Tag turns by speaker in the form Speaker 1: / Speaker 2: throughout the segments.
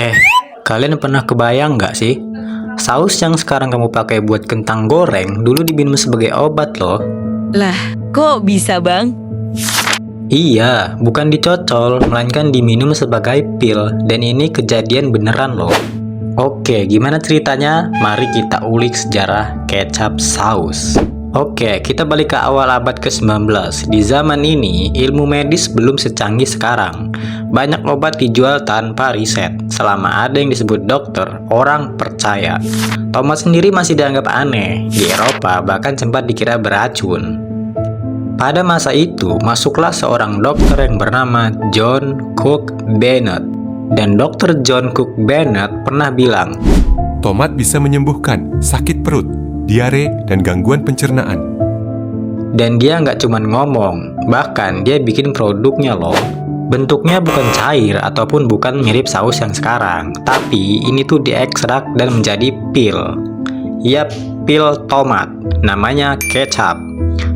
Speaker 1: Eh, kalian pernah kebayang nggak sih? Saus yang sekarang kamu pakai buat kentang goreng dulu diminum sebagai obat loh.
Speaker 2: Lah, kok bisa bang?
Speaker 1: Iya, bukan dicocol, melainkan diminum sebagai pil. Dan ini kejadian beneran loh. Oke, gimana ceritanya? Mari kita ulik sejarah kecap saus. Oke, kita balik ke awal abad ke-19. Di zaman ini, ilmu medis belum secanggih sekarang. Banyak obat dijual tanpa riset. Selama ada yang disebut dokter, orang percaya. Tomat sendiri masih dianggap aneh. Di Eropa, bahkan sempat dikira beracun. Pada masa itu, masuklah seorang dokter yang bernama John Cook Bennett. Dan dokter John Cook Bennett pernah bilang,
Speaker 3: tomat bisa menyembuhkan sakit perut, diare, dan gangguan pencernaan.
Speaker 1: dan dia nggak cuman ngomong, bahkan dia bikin produknya loh. Bentuknya bukan cair ataupun bukan mirip saus yang sekarang, tapi ini tuh diekstrak dan menjadi pil. Yap, pil tomat, namanya kecap.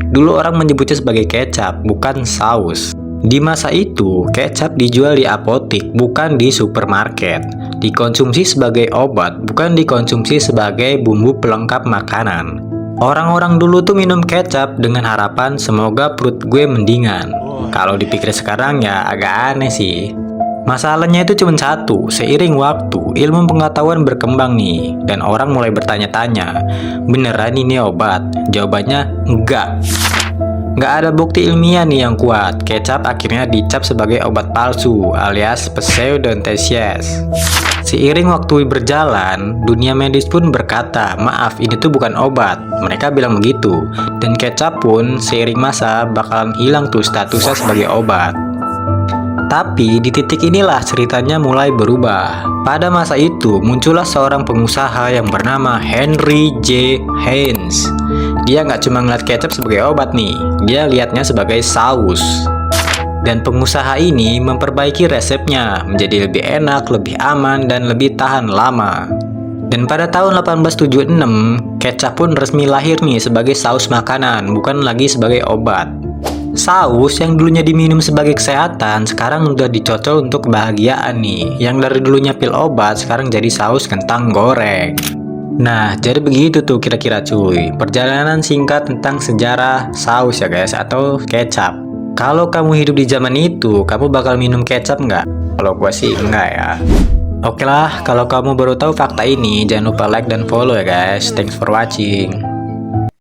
Speaker 1: Dulu orang menyebutnya sebagai kecap, bukan saus. Di masa itu, kecap dijual di apotik, bukan di supermarket. Dikonsumsi sebagai obat, bukan dikonsumsi sebagai bumbu pelengkap makanan. Orang-orang dulu tuh minum kecap dengan harapan semoga perut gue mendingan. Kalau dipikir sekarang ya agak aneh sih. Masalahnya itu cuma satu, seiring waktu, ilmu pengetahuan berkembang nih, dan orang mulai bertanya-tanya, beneran ini obat? Jawabannya enggak. Nggak ada bukti ilmiah nih yang kuat. Kecap akhirnya dicap sebagai obat palsu alias pseudonymous. Seiring waktu berjalan, dunia medis pun berkata, maaf ini tuh bukan obat. Mereka bilang begitu. Dan kecap pun seiring masa bakalan hilang tuh statusnya sebagai obat. Tapi di titik inilah ceritanya mulai berubah. Pada masa itu muncullah seorang pengusaha yang bernama Henry J. Heinz. Dia nggak cuma ngeliat kecap sebagai obat nih, dia lihatnya sebagai saus. Dan pengusaha ini memperbaiki resepnya menjadi lebih enak, lebih aman, dan lebih tahan lama. Dan pada tahun 1876, kecap pun resmi lahir nih sebagai saus makanan, bukan lagi sebagai obat. Saus yang dulunya diminum sebagai kesehatan, sekarang udah dicocol untuk kebahagiaan nih. Yang dari dulunya pil obat, sekarang jadi saus kentang goreng. Nah, jadi begitu tuh kira-kira cuy. Perjalanan singkat tentang sejarah saus ya guys, atau kecap. Kalau kamu hidup di zaman itu, kamu bakal minum kecap nggak? Kalau gua sih enggak ya. Oke lah, kalau kamu baru tahu fakta ini, jangan lupa like dan follow ya guys. Thanks for watching.